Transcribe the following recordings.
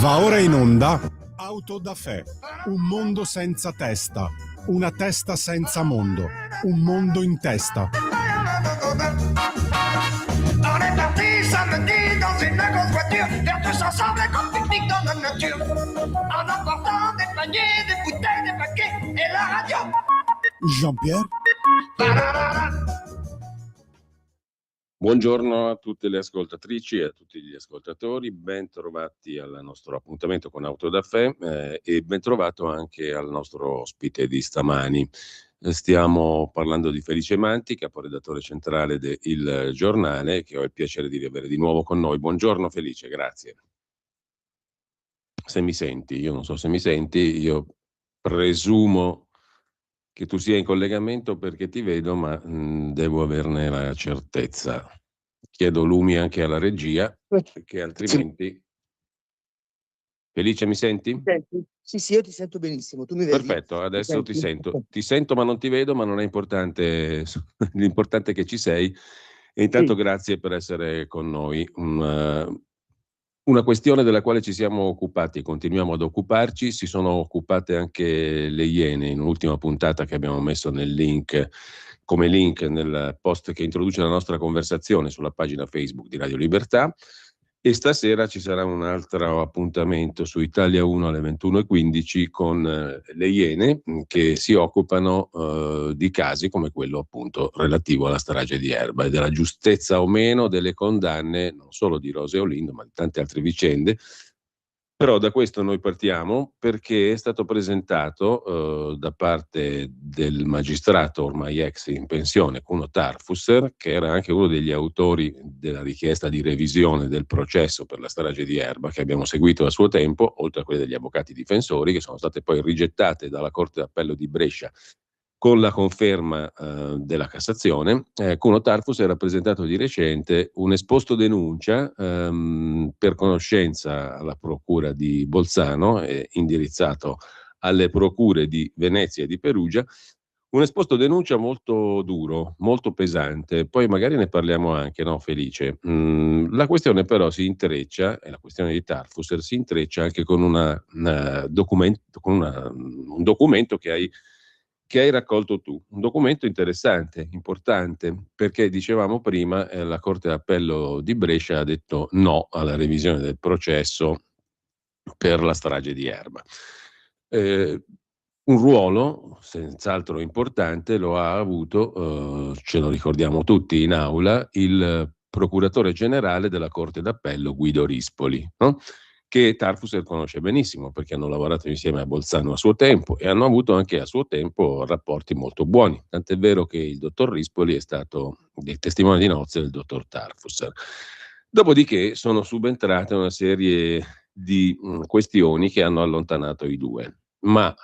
Va ora in onda Auto da Fè, un mondo senza testa, una testa senza mondo, un mondo in testa. On est parti samedi dans une grosse voiture, faire tous ensemble un grand pique-nique dans la nature, en emportant des paniers, des bouteilles, des paquets et la radio. Jean-Pierre? Buongiorno a tutte le ascoltatrici e a tutti gli ascoltatori, ben trovati al nostro appuntamento con Auto da Fè e ben trovato anche al nostro ospite di stamani. Stiamo parlando di Felice Manti, caporedattore centrale de Il Giornale, che ho il piacere di avere di nuovo con noi. Buongiorno Felice, grazie. Se mi senti, io non so se mi senti, io presumo che tu sia in collegamento perché ti vedo, ma devo averne la certezza. Chiedo lumi anche alla regia, perché altrimenti... Felice, mi senti? Sì, io ti sento benissimo, tu mi vedi? Perfetto, adesso ti sento. Ti sento ma non ti vedo, ma non è importante, l'importante è che ci sei. E intanto grazie per essere con noi. Una questione della quale ci siamo occupati e continuiamo ad occuparci, si sono occupate anche le Iene in un'ultima puntata che abbiamo messo nel link, come link nel post che introduce la nostra conversazione sulla pagina Facebook di Radio Libertà, e stasera ci sarà un altro appuntamento su Italia 1 alle 21:15 con le Iene che si occupano di casi come quello appunto relativo alla strage di Erba e della giustezza o meno delle condanne non solo di Rose Olindo ma di tante altre vicende. Però da questo noi partiamo perché è stato presentato da parte del magistrato ormai ex in pensione Cuno Tarfusser, che era anche uno degli autori della richiesta di revisione del processo per la strage di Erba che abbiamo seguito a suo tempo, oltre a quelle degli avvocati difensori che sono state poi rigettate dalla Corte d'Appello di Brescia con la conferma della Cassazione. Cuno Tarfusser ha presentato di recente un esposto denuncia per conoscenza alla procura di Bolzano, indirizzato alle procure di Venezia e di Perugia, un esposto denuncia molto duro, molto pesante, poi magari ne parliamo anche, no Felice? La questione però si intreccia, e la questione di Tarfusser si intreccia anche con un documento che hai raccolto tu, un documento interessante, importante, perché dicevamo prima la Corte d'Appello di Brescia ha detto no alla revisione del processo per la strage di Erba. Un ruolo senz'altro importante lo ha avuto, ce lo ricordiamo tutti in aula, il procuratore generale della Corte d'Appello Guido Rispoli, no? Che Tarfusser conosce benissimo perché hanno lavorato insieme a Bolzano a suo tempo e hanno avuto anche a suo tempo rapporti molto buoni, tant'è vero che il dottor Rispoli è stato il testimone di nozze del dottor Tarfusser. Dopodiché sono subentrate una serie di questioni che hanno allontanato i due, ma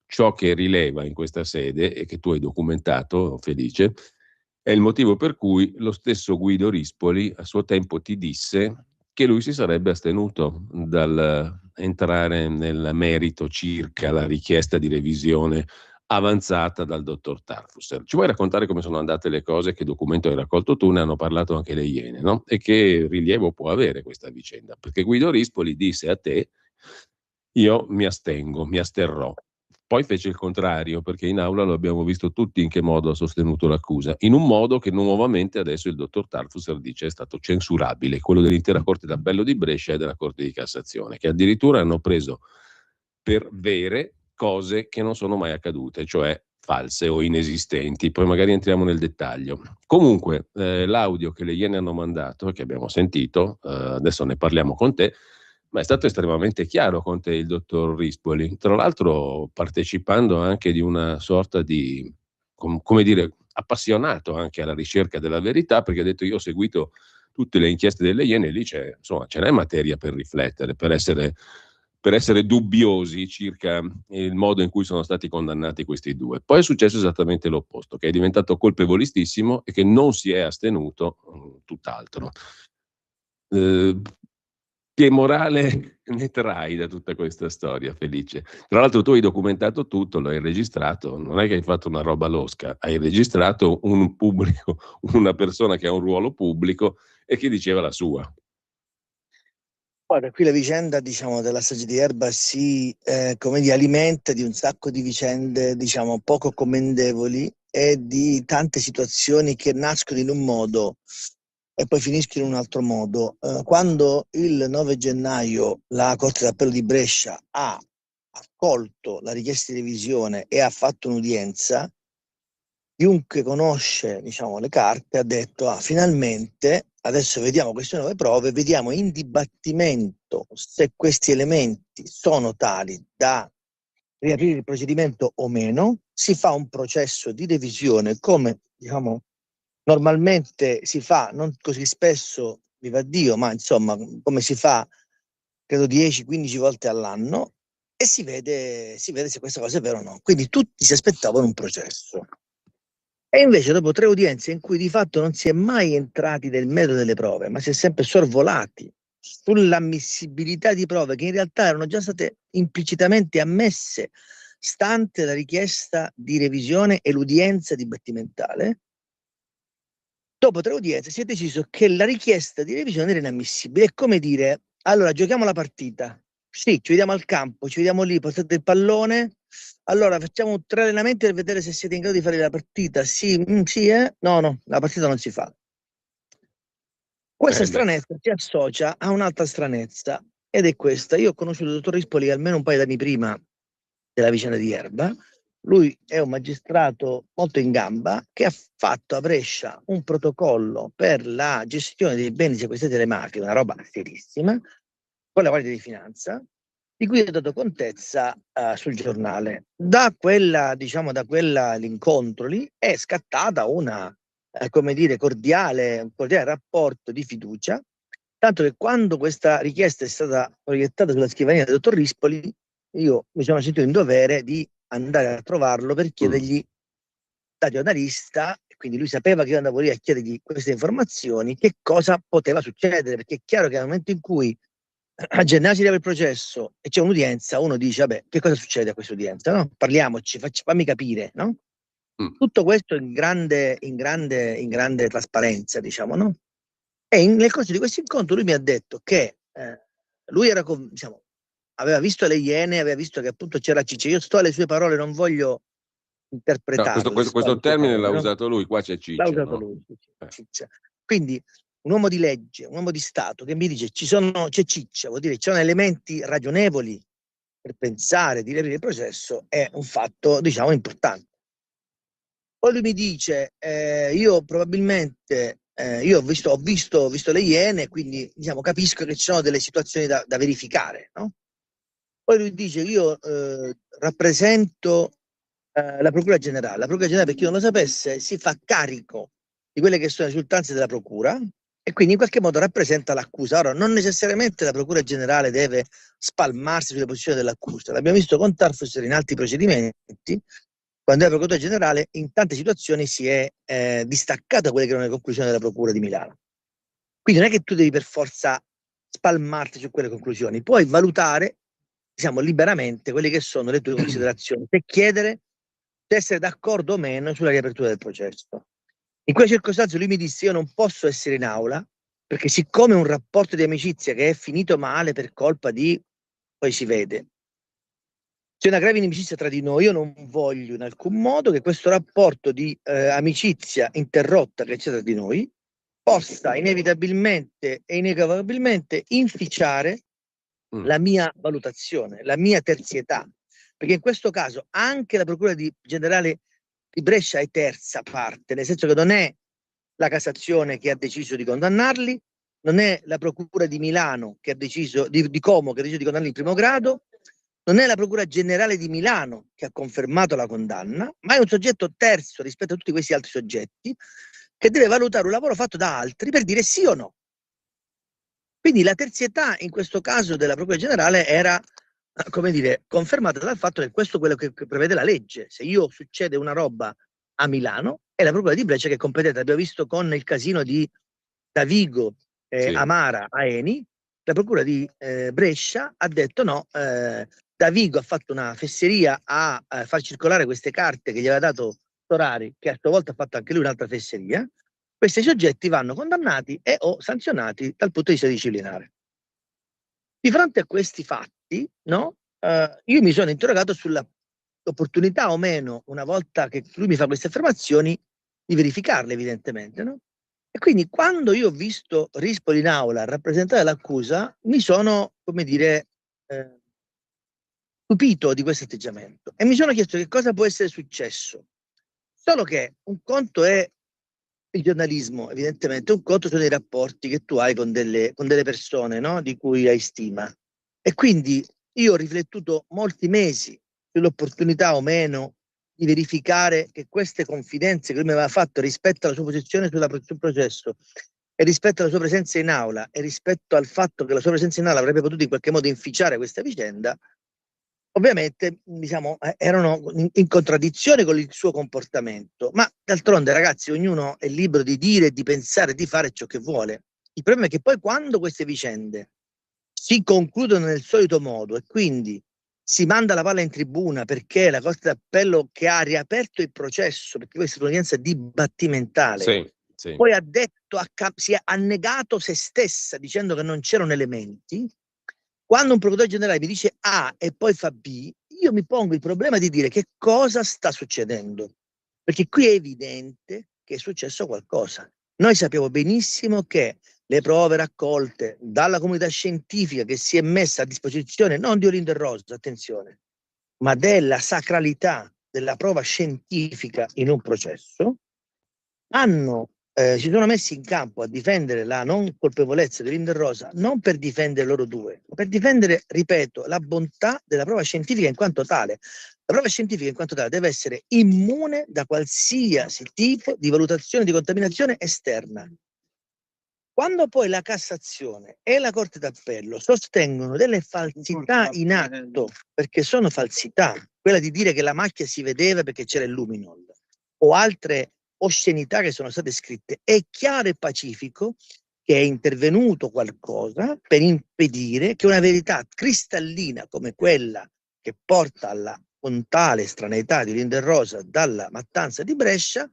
ciò che rileva in questa sede e che tu hai documentato, Felice, è il motivo per cui lo stesso Guido Rispoli a suo tempo ti disse che lui si sarebbe astenuto dal entrare nel merito circa la richiesta di revisione avanzata dal dottor Tarfusser. Ci vuoi raccontare come sono andate le cose, che documento hai raccolto tu, ne hanno parlato anche le Iene, no? E che rilievo può avere questa vicenda? Perché Guido Rispoli disse a te: io mi astengo, mi asterrò. Poi fece il contrario, perché in aula lo abbiamo visto tutti in che modo ha sostenuto l'accusa, in un modo che nuovamente adesso il dottor Tarfusser dice è stato censurabile, quello dell'intera Corte d'Appello di Brescia e della Corte di Cassazione, che addirittura hanno preso per vere cose che non sono mai accadute, cioè false o inesistenti. Poi magari entriamo nel dettaglio. Comunque, l'audio che le Iene hanno mandato, che abbiamo sentito, adesso ne parliamo con te, ma è stato estremamente chiaro con te il dottor Rispoli, tra l'altro partecipando anche di una sorta di, come dire, appassionato anche alla ricerca della verità, perché ha detto io ho seguito tutte le inchieste delle Iene, lì c'è, insomma, ce n'è materia per riflettere, per essere dubbiosi circa il modo in cui sono stati condannati questi due. Poi è successo esattamente l'opposto, che è diventato colpevolistissimo e che non si è astenuto, tutt'altro. Che morale ne trai da tutta questa storia, Felice? Tra l'altro tu hai documentato tutto, lo hai registrato, non è che hai fatto una roba losca, hai registrato un pubblico, una persona che ha un ruolo pubblico e che diceva la sua. Guarda, qui la vicenda, diciamo, della strage di Erba si, come dire, alimenta di un sacco di vicende, diciamo, poco commendevoli e di tante situazioni che nascono in un modo e poi finiscono in un altro modo. Quando il 9 gennaio la Corte d'Appello di Brescia ha accolto la richiesta di revisione e ha fatto un'udienza, chiunque conosce, diciamo, le carte ha detto: ah, finalmente adesso vediamo queste nuove prove, vediamo in dibattimento se questi elementi sono tali da riaprire il procedimento o meno, si fa un processo di revisione come, diciamo, normalmente si fa, non così spesso, viva Dio, ma insomma come si fa credo 10-15 volte all'anno, e si vede se questa cosa è vera o no. Quindi tutti si aspettavano un processo. E invece dopo 3 udienze in cui di fatto non si è mai entrati nel metodo delle prove, ma si è sempre sorvolati sull'ammissibilità di prove che in realtà erano già state implicitamente ammesse, stante la richiesta di revisione e l'udienza dibattimentale, dopo 3 udienze si è deciso che la richiesta di revisione era inammissibile. È come dire: allora giochiamo la partita, sì, ci vediamo al campo, ci vediamo lì, portate il pallone, allora facciamo 3 allenamenti per vedere se siete in grado di fare la partita. Sì, sì, no, la partita non si fa. Questa stranezza si associa a un'altra stranezza, ed è questa. Io ho conosciuto il dottor Rispoli almeno un paio d'anni prima della vicenda di Erba. Lui è un magistrato molto in gamba che ha fatto a Brescia un protocollo per la gestione dei beni sequestrati alle mafie, una roba serissima, con la Guardia di Finanza, di cui ho dato contezza sul giornale. Da quell'incontro lì è scattata una, come dire, un cordiale rapporto di fiducia, tanto che quando questa richiesta è stata proiettata sulla scrivania del dottor Rispoli, io mi sono sentito in dovere di andare a trovarlo per chiedergli, da giornalista, quindi lui sapeva che io andavo lì a chiedergli queste informazioni, che cosa poteva succedere, perché è chiaro che nel momento in cui a gennaio si apre il processo e c'è un'udienza, uno dice: vabbè, che cosa succede a questa udienza? No? Parliamoci, fammi capire, no? Tutto questo in grande trasparenza, diciamo, no? E nel corso di questo incontro lui mi ha detto che lui era, diciamo, aveva visto le Iene, aveva visto che appunto c'era Ciccia. Io sto alle sue parole, non voglio No, interpretarle. questo termine l'ha No? usato lui, qua c'è L'ha Ciccia, usato no? lui, Ciccia. Quindi un uomo di legge, un uomo di Stato che mi dice c'è Ciccia, vuol dire ci sono elementi ragionevoli per pensare di riaprire il processo, è un fatto, diciamo, importante. Poi lui mi dice: io probabilmente io ho visto le Iene, quindi diciamo capisco che ci sono delle situazioni da verificare, no? Poi lui dice: io rappresento la Procura Generale. La Procura Generale, per chi non lo sapesse, si fa carico di quelle che sono le risultanze della Procura e quindi in qualche modo rappresenta l'accusa. Ora, non necessariamente la Procura Generale deve spalmarsi sulle posizioni dell'accusa. L'abbiamo visto con Tarfusser in altri procedimenti. Quando è Procuratore Generale, in tante situazioni si è distaccato da quelle che erano le conclusioni della Procura di Milano. Quindi non è che tu devi per forza spalmarti su quelle conclusioni, puoi valutare, diciamo, liberamente quelle che sono le tue considerazioni, per chiedere se essere d'accordo o meno sulla riapertura del processo. In quelle circostanze lui mi disse: io non posso essere in aula, perché siccome un rapporto di amicizia che è finito male per colpa di, poi si vede, c'è una grave inimicizia tra di noi, io non voglio in alcun modo che questo rapporto di amicizia interrotta che c'è tra di noi possa inevitabilmente e inequivocabilmente inficiare la mia valutazione, la mia terzietà, perché in questo caso anche la Procura Generale di Brescia è terza parte, nel senso che non è la Cassazione che ha deciso di condannarli, non è la Procura di Milano che ha deciso, di Como, che ha deciso di condannarli in primo grado, non è la Procura Generale di Milano che ha confermato la condanna, ma è un soggetto terzo rispetto a tutti questi altri soggetti che deve valutare un lavoro fatto da altri per dire sì o no. Quindi la terzietà in questo caso della Procura Generale era, come dire, confermata dal fatto che questo è quello che prevede la legge. Se io succede una roba a Milano, è la Procura di Brescia che è competente. Abbiamo visto con il casino di Davigo, Amara a Eni, la Procura di Brescia ha detto no, Davigo ha fatto una fesseria a far circolare queste carte che gli aveva dato Storari, che a sua volta ha fatto anche lui un'altra fesseria. Questi soggetti vanno condannati e o sanzionati dal punto di vista disciplinare. Di fronte a questi fatti, no, io mi sono interrogato sulla opportunità o meno, una volta che lui mi fa queste affermazioni, di verificarle evidentemente, no? E quindi quando io ho visto Rispoli in aula rappresentare l'accusa, mi sono, come dire, stupito di questo atteggiamento e mi sono chiesto che cosa può essere successo. Solo che un conto è il giornalismo, evidentemente, un conto sono i rapporti che tu hai con delle persone, no? Di cui hai stima. E quindi io ho riflettuto molti mesi sull'opportunità o meno di verificare che queste confidenze che lui mi aveva fatto rispetto alla sua posizione sul processo e rispetto alla sua presenza in aula e rispetto al fatto che la sua presenza in aula avrebbe potuto in qualche modo inficiare questa vicenda, ovviamente diciamo, erano in contraddizione con il suo comportamento, ma d'altronde ragazzi ognuno è libero di dire, di pensare, di fare ciò che vuole. Il problema è che poi quando queste vicende si concludono nel solito modo e quindi si manda la palla in tribuna perché la Corte d'Appello, che ha riaperto il processo, perché questa è un'udienza dibattimentale, sì. poi ha detto, si è annegato se stessa dicendo che non c'erano elementi. Quando un procuratore generale mi dice A e poi fa B, io mi pongo il problema di dire che cosa sta succedendo, perché qui è evidente che è successo qualcosa. Noi sappiamo benissimo che le prove raccolte dalla comunità scientifica che si è messa a disposizione non di Olindo e Rosa, attenzione, ma della sacralità della prova scientifica in un processo, si sono messi in campo a difendere la non colpevolezza di Olindo e Rosa, non per difendere loro due, ma per difendere, ripeto, la bontà della prova scientifica in quanto tale. La prova scientifica in quanto tale deve essere immune da qualsiasi tipo di valutazione di contaminazione esterna. Quando poi la Cassazione e la Corte d'Appello sostengono delle falsità in atto, perché sono falsità, quella di dire che la macchia si vedeva perché c'era il luminol, o altre oscenità che sono state scritte, è chiaro e pacifico che è intervenuto qualcosa per impedire che una verità cristallina come quella che porta alla frontale estraneità di Olindo e Rosa dalla mattanza di Brescia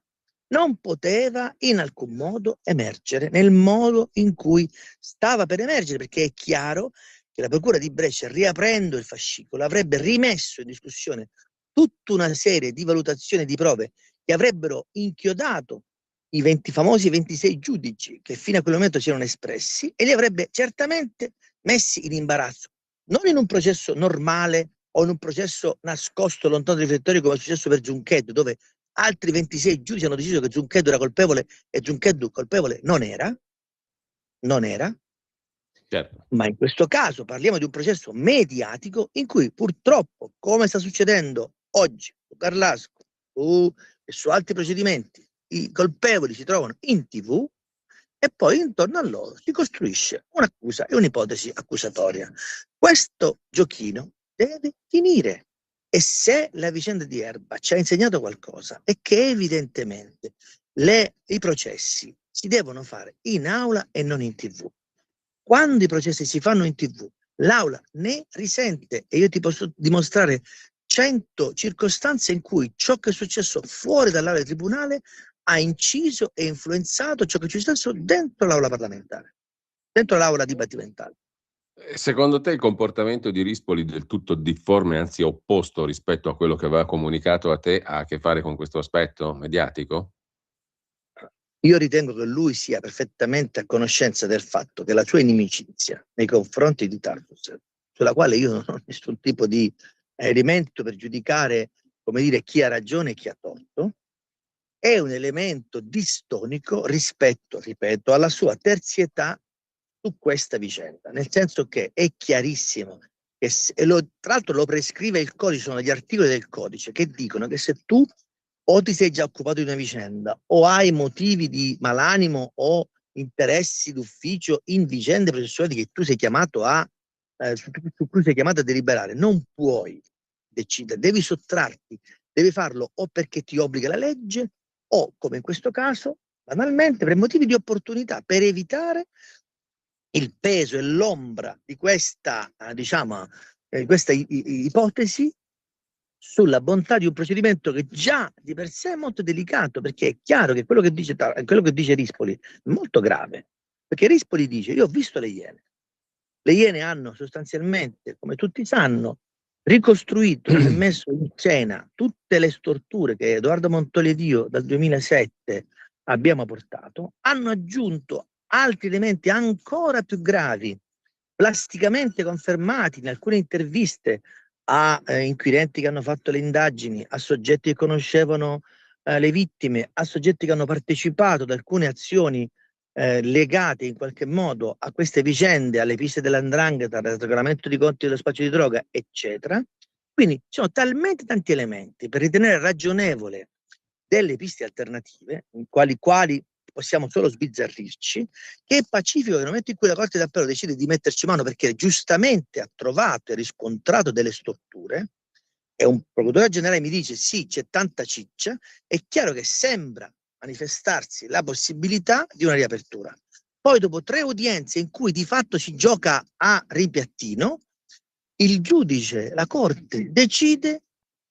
non poteva in alcun modo emergere nel modo in cui stava per emergere, perché è chiaro che la Procura di Brescia, riaprendo il fascicolo, avrebbe rimesso in discussione tutta una serie di valutazioni di prove che avrebbero inchiodato i famosi 26 giudici che fino a quel momento si erano espressi e li avrebbe certamente messi in imbarazzo, non in un processo normale o in un processo nascosto lontano dai riflettori come è successo per Giunchetto, dove altri 26 giudici hanno deciso che Giunchetto era colpevole e Giunchetto colpevole non era, Certo. ma in questo caso parliamo di un processo mediatico in cui purtroppo, come sta succedendo oggi su Carlasco e su altri procedimenti, i colpevoli si trovano in TV e poi intorno a loro si costruisce un'accusa e un'ipotesi accusatoria. Questo giochino deve finire. E se la vicenda di Erba ci ha insegnato qualcosa è che evidentemente i processi si devono fare in aula e non in TV. Quando i processi si fanno in TV, l'aula ne risente e io ti posso dimostrare 100 circostanze in cui ciò che è successo fuori dall'aula del tribunale ha inciso e influenzato ciò che è successo dentro l'aula parlamentare, dentro l'aula dibattimentale. Secondo te il comportamento di Rispoli del tutto difforme, anzi opposto rispetto a quello che aveva comunicato a te, ha a che fare con questo aspetto mediatico? Io ritengo che lui sia perfettamente a conoscenza del fatto che la sua inimicizia nei confronti di Tartus, sulla quale io non ho nessun tipo di elemento per giudicare, come dire, chi ha ragione e chi ha torto, è un elemento distonico rispetto, ripeto, alla sua terzietà su questa vicenda, nel senso che è chiarissimo che tra l'altro lo prescrive il codice, sono gli articoli del codice che dicono che se tu o ti sei già occupato di una vicenda o hai motivi di malanimo o interessi d'ufficio in vicende processuali che tu sei chiamato su cui sei chiamato a deliberare, non puoi decidere, devi sottrarti, devi farlo o perché ti obbliga la legge o, come in questo caso, banalmente per motivi di opportunità, per evitare il peso e l'ombra di questa, questa ipotesi sulla bontà di un procedimento che già di per sé è molto delicato, perché è chiaro che quello che dice Rispoli è molto grave, perché Rispoli dice: io ho visto le Iene, Le Iene hanno sostanzialmente, come tutti sanno, ricostruito e messo in scena tutte le storture che Edoardo Montolidio dal 2007 abbiamo portato, hanno aggiunto altri elementi ancora più gravi, plasticamente confermati in alcune interviste a inquirenti che hanno fatto le indagini, a soggetti che conoscevano le vittime, a soggetti che hanno partecipato ad alcune azioni legate in qualche modo a queste vicende, alle piste dell''ndrangheta, al regolamento di conti dello spaccio di droga, eccetera. Quindi ci sono talmente tanti elementi per ritenere ragionevole delle piste alternative, in quali possiamo solo sbizzarrirci, che è pacifico che nel momento in cui la Corte d'Appello decide di metterci mano perché giustamente ha trovato e riscontrato delle storture, e un procuratore generale mi dice sì, c'è tanta ciccia, è chiaro che sembra manifestarsi la possibilità di una riapertura. Poi dopo 3 udienze in cui di fatto si gioca a ripiattino, il giudice, la Corte, decide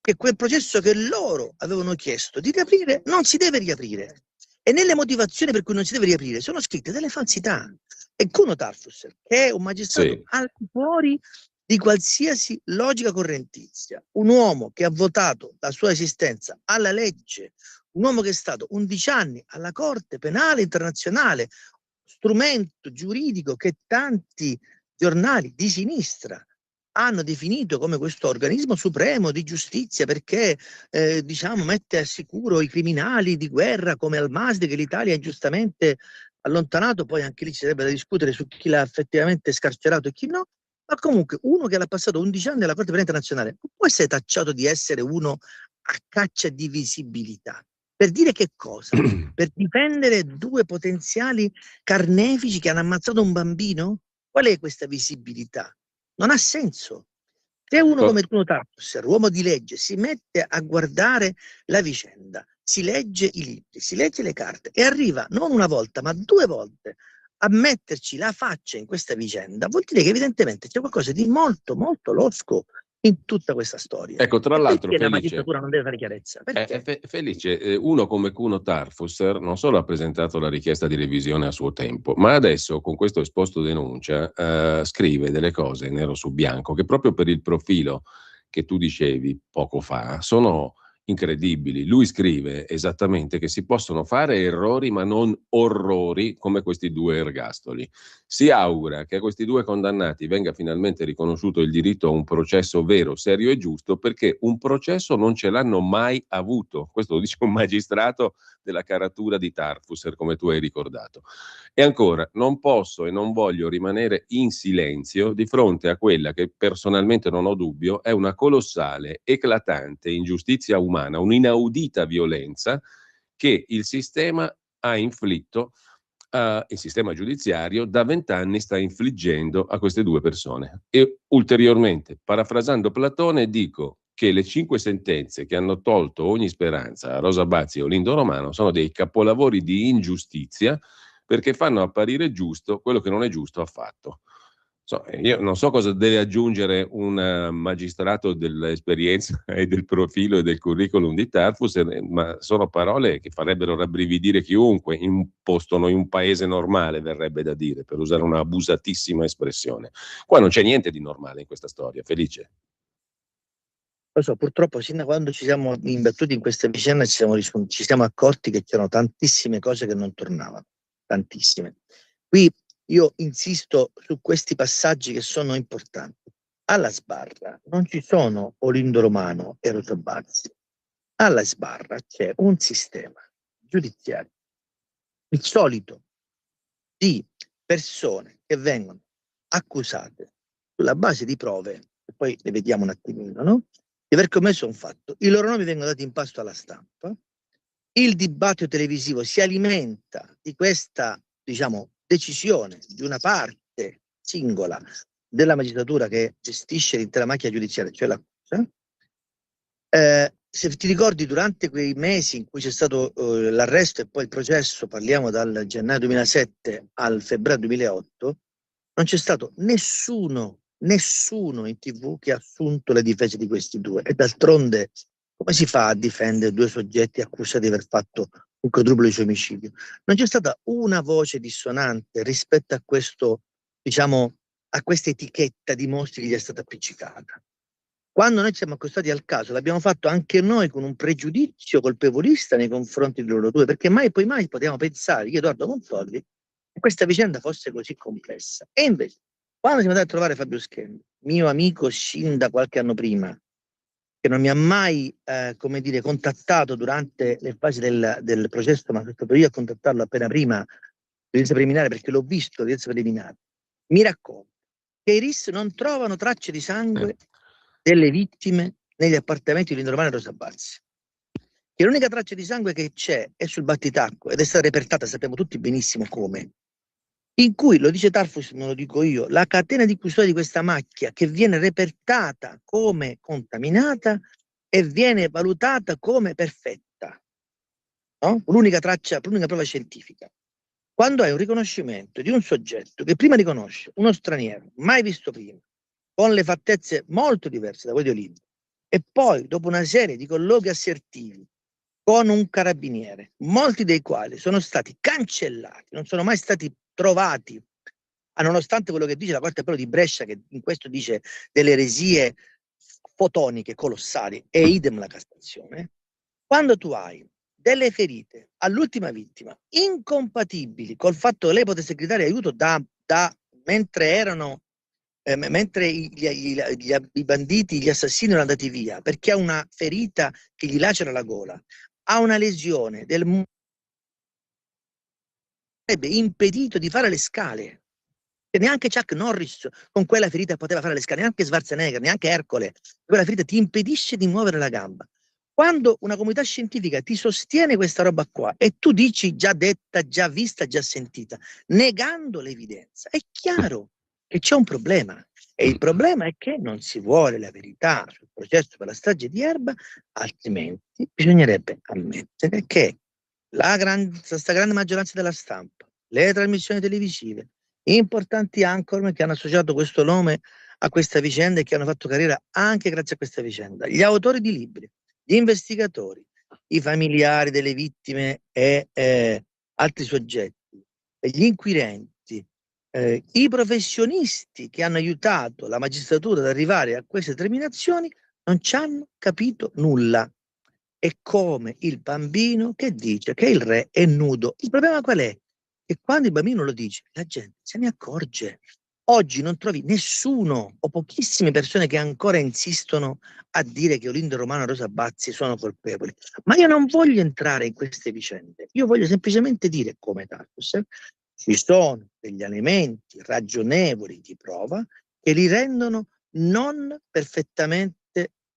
che quel processo che loro avevano chiesto di riaprire non si deve riaprire. E nelle motivazioni per cui non si deve riaprire sono scritte delle falsità. E Cuno Tarfusser, che è un magistrato Sì. al di fuori di qualsiasi logica correntizia, un uomo che ha votato la sua esistenza alla legge, un uomo che è stato 11 anni alla Corte Penale Internazionale, strumento giuridico che tanti giornali di sinistra hanno definito come questo organismo supremo di giustizia perché diciamo mette al sicuro i criminali di guerra come Al-Masri che l'Italia ha ingiustamente allontanato, poi anche lì ci sarebbe da discutere su chi l'ha effettivamente scarcerato e chi no, ma comunque uno che l'ha passato 11 anni alla Corte Penale Internazionale non può essere tacciato di essere uno a caccia di visibilità. Per dire che cosa? Per difendere 2 potenziali carnefici che hanno ammazzato un bambino? Qual è questa visibilità? Non ha senso. Se uno come Cuno Tarfusser, uomo di legge, si mette a guardare la vicenda, si legge i libri, si legge le carte e arriva non una volta ma 2 volte a metterci la faccia in questa vicenda, vuol dire che evidentemente c'è qualcosa di molto molto losco in tutta questa storia. Ecco, tra l'altro, perché la Felice, magistratura non deve fare chiarezza? Perché? Felice, uno come Cuno Tarfusser non solo ha presentato la richiesta di revisione a suo tempo, ma adesso con questo esposto denuncia scrive delle cose nero su bianco che proprio per il profilo che tu dicevi poco fa sono incredibili. Lui scrive esattamente che si possono fare errori ma non orrori come questi 2 ergastoli. Si augura che a questi 2 condannati venga finalmente riconosciuto il diritto a un processo vero, serio e giusto, perché un processo non ce l'hanno mai avuto. Questo lo dice un magistrato della caratura di Tarfusser, come tu hai ricordato. E ancora, non posso e non voglio rimanere in silenzio di fronte a quella che personalmente non ho dubbio è una colossale, eclatante ingiustizia umana, un'inaudita violenza che il sistema ha inflitto, il sistema giudiziario da 20 anni sta infliggendo a queste 2 persone. E ulteriormente, parafrasando Platone, dico che le 5 sentenze che hanno tolto ogni speranza a Rosa Bazzi e Olindo Romano sono dei capolavori di ingiustizia perché fanno apparire giusto quello che non è giusto affatto. Io non so cosa deve aggiungere un magistrato dell'esperienza e del profilo e del curriculum di Tarfusser, ma sono parole che farebbero rabbrividire chiunque in un posto, in un paese normale, verrebbe da dire, per usare una abusatissima espressione. Qua non c'è niente di normale in questa storia, Felice. Lo so, purtroppo sin da quando ci siamo imbattuti in questa vicenda ci siamo accorti che c'erano tantissime cose che non tornavano, tantissime. Qui io insisto su questi passaggi che sono importanti. Alla sbarra non ci sono Olindo Romano e Rosa Bazzi. Alla sbarra c'è un sistema giudiziario, il solito, di persone che vengono accusate sulla base di prove, e poi le vediamo un attimino, no? Di aver commesso un fatto. I loro nomi vengono dati in pasto alla stampa. Il dibattito televisivo si alimenta di questa, diciamo, decisione di una parte singola della magistratura che gestisce l'intera macchina giudiziaria, cioè l'accusa. Se ti ricordi, durante quei mesi in cui c'è stato l'arresto e poi il processo, parliamo dal gennaio 2007 al febbraio 2008, non c'è stato nessuno in TV che ha assunto le difese di questi 2. E d'altronde come si fa a difendere 2 soggetti accusati di aver fatto un quadruplo di omicidio? Non c'è stata una voce dissonante rispetto a questo, diciamo, a questa etichetta di mostri che gli è stata appiccicata. Quando noi ci siamo accostati al caso, l'abbiamo fatto anche noi con un pregiudizio colpevolista nei confronti di loro due, perché mai potevamo pensare, io Edoardo Confolli, che questa vicenda fosse così complessa. E invece, quando siamo andati a trovare Fabio Schendi, mio amico sin da qualche anno prima, che non mi ha mai, contattato durante le fasi del processo, ma sono stato io a contattarlo appena prima dell'udienza preliminare, perché l'ho visto l'udienza preliminare, mi racconta che i RIS non trovano tracce di sangue delle vittime negli appartamenti di Lindo Romano e Rosa Bazzi. Che l'unica traccia di sangue che c'è è sul battitacco ed è stata repertata, sappiamo tutti benissimo come, in cui, lo dice Tarfus, non lo dico io, la catena di custodia di questa macchia che viene repertata come contaminata e viene valutata come perfetta, no? L'unica prova scientifica. Quando hai un riconoscimento di un soggetto che prima riconosce uno straniero, mai visto prima, con le fattezze molto diverse da quelle di Olindo, e poi dopo una serie di colloqui assertivi con un carabiniere, molti dei quali sono stati cancellati, non sono mai stati trovati, nonostante quello che dice la Corte d'Appello di Brescia, che in questo dice delle eresie fotoniche colossali, e idem la Cassazione. Quando tu hai delle ferite all'ultima vittima incompatibili col fatto che lei potesse gridare aiuto mentre i banditi, gli assassini erano andati via, perché ha una ferita che gli lacera la gola, ha una lesione sarebbe impedito di fare le scale. E neanche Chuck Norris con quella ferita poteva fare le scale, neanche Schwarzenegger, neanche Ercole. Quella ferita ti impedisce di muovere la gamba. Quando una comunità scientifica ti sostiene questa roba qua e tu dici già detta, già vista, già sentita, negando l'evidenza, è chiaro che c'è un problema. E il problema è che non si vuole la verità sul processo per la strage di Erba, altrimenti bisognerebbe ammettere che questa grande maggioranza della stampa, le trasmissioni televisive, importanti anchorman che hanno associato questo nome a questa vicenda e che hanno fatto carriera anche grazie a questa vicenda, gli autori di libri, gli investigatori, i familiari delle vittime e altri soggetti, gli inquirenti, i professionisti che hanno aiutato la magistratura ad arrivare a queste determinazioni non ci hanno capito nulla. È come il bambino che dice che il re è nudo. Il problema qual è? Che quando il bambino lo dice, la gente se ne accorge. Oggi non trovi nessuno o pochissime persone che ancora insistono a dire che Olindo Romano e Rosa Bazzi sono colpevoli. Ma io non voglio entrare in queste vicende. Io voglio semplicemente dire, come Tartus, ci sono degli elementi ragionevoli di prova che li rendono non perfettamente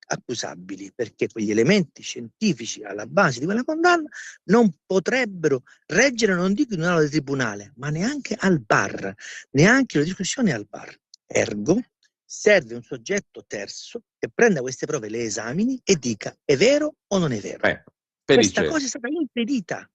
accusabili, perché quegli elementi scientifici alla base di quella condanna non potrebbero reggere, non dico in un'aula di tribunale, ma neanche al bar, neanche la discussione al bar. Ergo, serve un soggetto terzo che prenda queste prove, le esamini e dica è vero o non è vero. Questa cosa è stata impedita.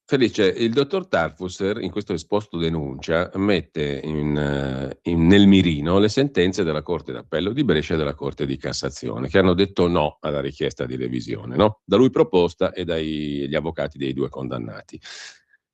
Felice, il dottor Tarfusser in questo esposto denuncia mette nel mirino le sentenze della Corte d'Appello di Brescia e della Corte di Cassazione, che hanno detto no alla richiesta di revisione, no? Da lui proposta e dagli avvocati dei due condannati.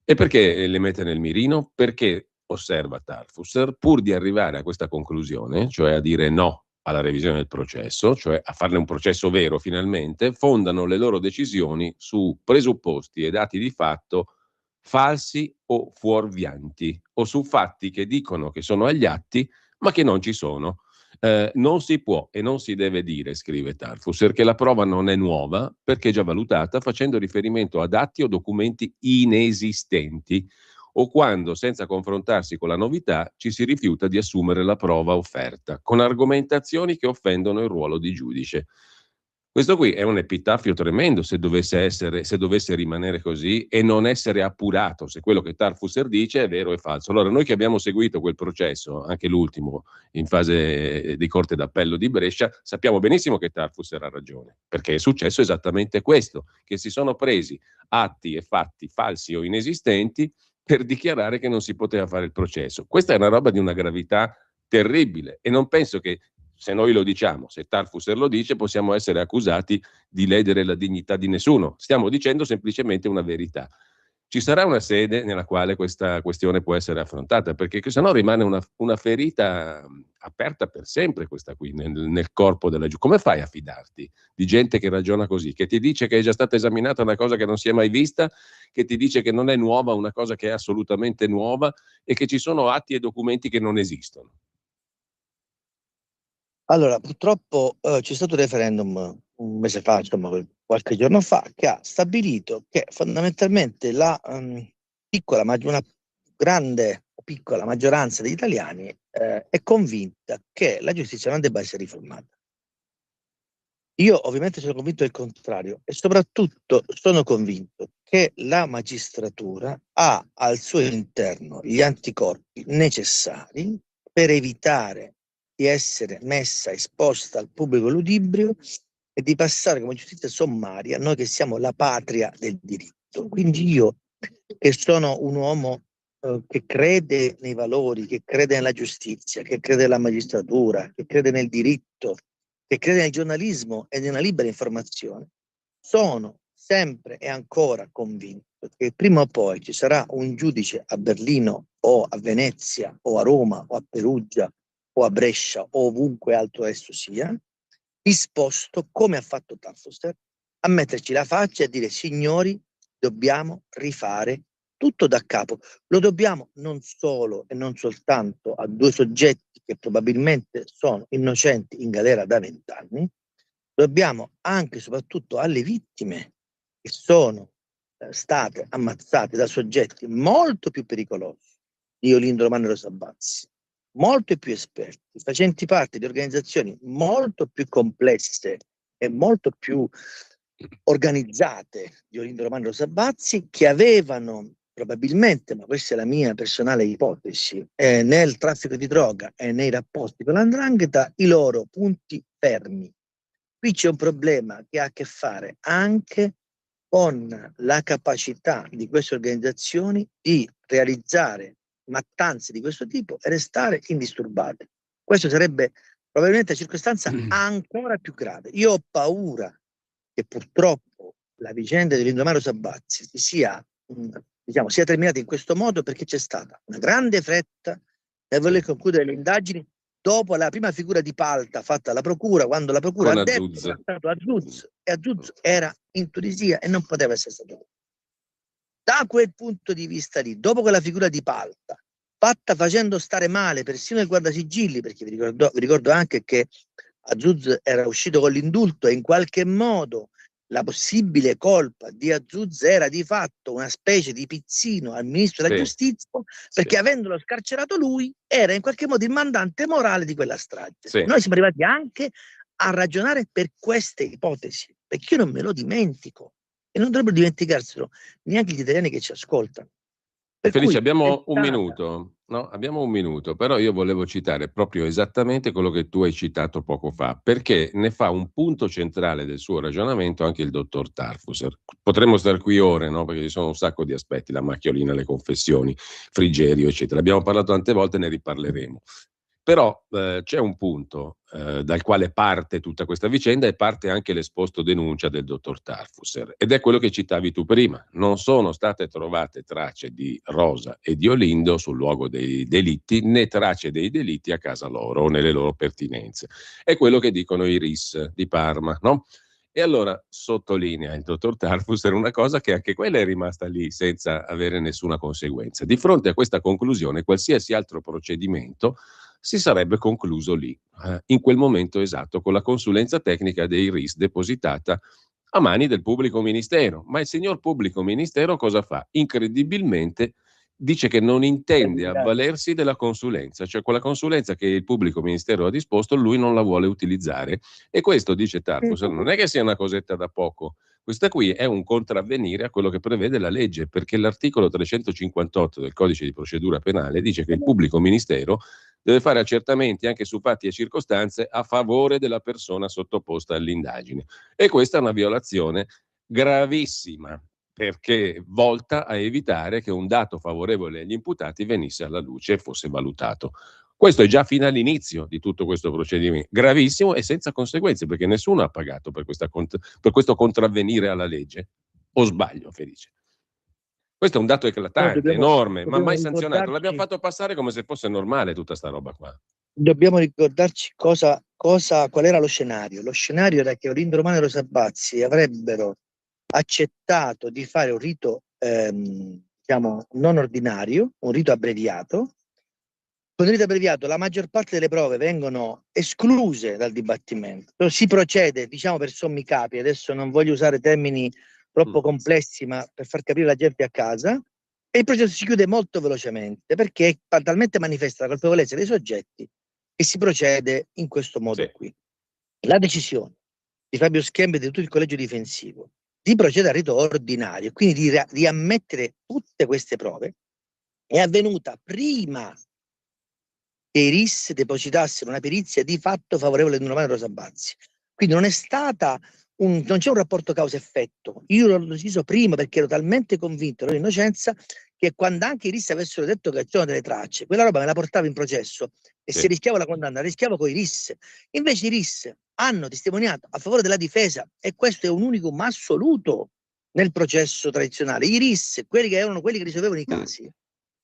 E perché le mette nel mirino? Perché, osserva Tarfusser, pur di arrivare a questa conclusione, cioè a dire no alla revisione del processo, cioè a farne un processo vero finalmente, fondano le loro decisioni su presupposti e dati di fatto falsi o fuorvianti, o su fatti che dicono che sono agli atti, ma che non ci sono. Non si può e non si deve dire, scrive Tarfusser, che la prova non è nuova perché è già valutata facendo riferimento ad atti o documenti inesistenti, o quando, senza confrontarsi con la novità, ci si rifiuta di assumere la prova offerta, con argomentazioni che offendono il ruolo di giudice. Questo qui è un epitaffio tremendo se dovesse rimanere così e non essere appurato se quello che Tarfusser dice è vero o è falso. Allora, noi che abbiamo seguito quel processo, anche l'ultimo, in fase di Corte d'Appello di Brescia, sappiamo benissimo che Tarfusser ha ragione, perché è successo esattamente questo, che si sono presi atti e fatti falsi o inesistenti per dichiarare che non si poteva fare il processo. Questa è una roba di una gravità terribile e non penso che, se noi lo diciamo, se Tarfusser lo dice, possiamo essere accusati di ledere la dignità di nessuno. Stiamo dicendo semplicemente una verità. ci sarà una sede nella quale questa questione può essere affrontata, perché se no rimane una ferita aperta per sempre questa qui nel corpo della giustizia. Come fai a fidarti di gente che ragiona così, che ti dice che è già stata esaminata una cosa che non si è mai vista, che ti dice che non è nuova una cosa che è assolutamente nuova e che ci sono atti e documenti che non esistono? Allora, purtroppo c'è stato un referendum un mese fa, insomma, qualche giorno fa, che ha stabilito che fondamentalmente una grande o piccola maggioranza degli italiani è convinta che la giustizia non debba essere riformata. Io ovviamente sono convinto del contrario e soprattutto sono convinto che la magistratura ha al suo interno gli anticorpi necessari per evitare di essere messa esposta al pubblico ludibrio e di passare come giustizia sommaria, noi che siamo la patria del diritto. Quindi io, che sono un uomo che crede nei valori, che crede nella giustizia, che crede nella magistratura, che crede nel diritto, che crede nel giornalismo e nella libera informazione, sono sempre e ancora convinto che prima o poi ci sarà un giudice a Berlino o a Venezia o a Roma o a Perugia o a Brescia o ovunque altro esso sia, disposto, come ha fatto Tarfusser, a metterci la faccia e a dire: signori, dobbiamo rifare tutto da capo. Lo dobbiamo non solo e non soltanto a due soggetti che probabilmente sono innocenti in galera da 20 anni, dobbiamo anche e soprattutto alle vittime che sono state ammazzate da soggetti molto più pericolosi di Iolindo Romano e Rosa Bazzi, molto più esperti, facenti parte di organizzazioni molto più complesse e molto più organizzate di Iolindo Romano e Rosa Bazzi, che avevano probabilmente, ma questa è la mia personale ipotesi, nel traffico di droga e nei rapporti con l''ndrangheta i loro punti fermi. Qui c'è un problema che ha a che fare anche con la capacità di queste organizzazioni di realizzare mattanze di questo tipo e restare indisturbate. Questo sarebbe probabilmente la circostanza ancora più grave. Io ho paura che purtroppo la vicenda di Lindomaro Sabazzi sia terminata in questo modo, perché c'è stata una grande fretta nel voler concludere le indagini dopo la prima figura di Palta fatta alla procura, quando la procura ha detto che era stato Azzuz, e Azzuz era in Tunisia e non poteva essere stato. Da quel punto di vista lì, dopo quella figura di Palta, fatta facendo stare male persino il guardasigilli, perché vi ricordo anche che Azzuz era uscito con l'indulto e in qualche modo la possibile colpa di Azzuz era di fatto una specie di pizzino al ministro della giustizia, perché avendolo scarcerato lui era in qualche modo il mandante morale di quella strage. Noi siamo arrivati anche a ragionare per queste ipotesi, perché io non me lo dimentico e non dovrebbero dimenticarselo neanche gli italiani che ci ascoltano. Felice, abbiamo un minuto, no? Abbiamo un minuto, però io volevo citare proprio esattamente quello che tu hai citato poco fa, perché ne fa un punto centrale del suo ragionamento anche il dottor Tarfusser. Potremmo stare qui ore, no? Perché ci sono un sacco di aspetti, la macchiolina, le confessioni, Frigerio, eccetera. Abbiamo parlato tante volte, ne riparleremo. Però c'è un punto dal quale parte tutta questa vicenda e parte anche l'esposto denuncia del dottor Tarfusser, ed è quello che citavi tu prima. Non sono state trovate tracce di Rosa e di Iolindo sul luogo dei delitti, né tracce dei delitti a casa loro o nelle loro pertinenze. È quello che dicono i RIS di Parma, no? E allora sottolinea il dottor Tarfusser una cosa, che anche quella è rimasta lì senza avere nessuna conseguenza. Di fronte a questa conclusione, qualsiasi altro procedimento si sarebbe concluso lì, in quel momento esatto, con la consulenza tecnica dei RIS depositata a mani del pubblico ministero. Ma il signor pubblico ministero cosa fa? Incredibilmente dice che non intende avvalersi della consulenza, cioè quella consulenza che il pubblico ministero ha disposto, lui non la vuole utilizzare. E questo, dice Tarfusser, non è che sia una cosetta da poco. Questa qui è un contravvenire a quello che prevede la legge, perché l'articolo 358 del Codice di procedura penale dice che il pubblico ministero deve fare accertamenti anche su fatti e circostanze a favore della persona sottoposta all'indagine. E questa è una violazione gravissima, perché volta a evitare che un dato favorevole agli imputati venisse alla luce e fosse valutato. Questo è già fino all'inizio di tutto questo procedimento, gravissimo e senza conseguenze, perché nessuno ha pagato per questo contravvenire alla legge. O sbaglio, Felice? Questo è un dato eclatante, enorme, ma mai sanzionato. L'abbiamo ricordarci- fatto passare come se fosse normale tutta sta roba qua. Dobbiamo ricordarci qual era lo scenario. Lo scenario era che Olindo Romano e Rosa Bazzi avrebbero accettato di fare un rito diciamo non ordinario, un rito abbreviato. Con il rito abbreviato la maggior parte delle prove vengono escluse dal dibattimento, si procede diciamo per sommi capi, adesso non voglio usare termini troppo complessi ma per far capire la gente a casa, e il processo si chiude molto velocemente perché è talmente manifesta la colpevolezza dei soggetti che si procede in questo modo qui. La decisione di Fabio Schembi e di tutto il collegio difensivo di procedere al rito ordinario, quindi di ammettere tutte queste prove, è avvenuta prima che i RIS depositassero una perizia di fatto favorevole ad un Romano Rosa Bazzi. Quindi non è stata non c'è un rapporto causa-effetto. Io l'ho deciso prima perché ero talmente convinto della loro innocenza che quando anche i RIS avessero detto che c'erano delle tracce, quella roba me la portavo in processo e se rischiavo la condanna, rischiavo con i RIS. Invece i RIS hanno testimoniato a favore della difesa e questo è un unicum assoluto nel processo tradizionale. I RIS, quelli che risolvevano i casi,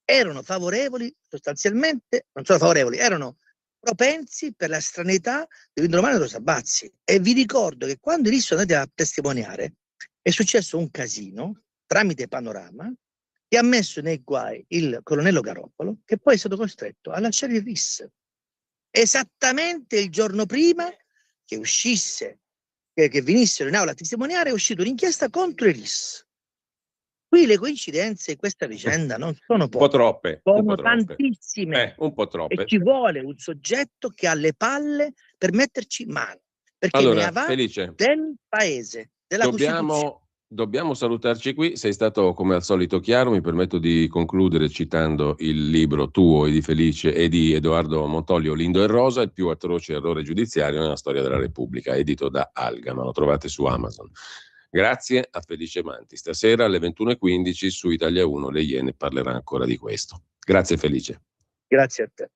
erano favorevoli sostanzialmente, non solo favorevoli, erano propensi per la stranità di Olindo Romano e Rosa Bazzi. E vi ricordo che quando i RIS sono andati a testimoniare è successo un casino tramite Panorama che ha messo nei guai il colonnello Garofalo, che poi è stato costretto a lasciare il RIS esattamente il giorno prima che uscisse, che venissero in aula a testimoniare, è uscita un'inchiesta contro i RIS. Qui le coincidenze in questa vicenda non sono Un po' poche, troppe. sono tantissime. Un po' E troppe. ci vuole un soggetto che ha le palle per metterci mano, perché ne Allora, va Felice, del paese, della Costituzione. dobbiamo salutarci qui. Sei stato come al solito chiaro. Mi permetto di concludere citando il libro tuo e di Felice e di Edoardo Montolio, Lindo e Rosa, il più atroce errore giudiziario nella storia della Repubblica, edito da Algama. Lo trovate su Amazon. Grazie a Felice Manti. Stasera alle 21:15 su Italia 1 le Iene parlerà ancora di questo. Grazie Felice. Grazie a te.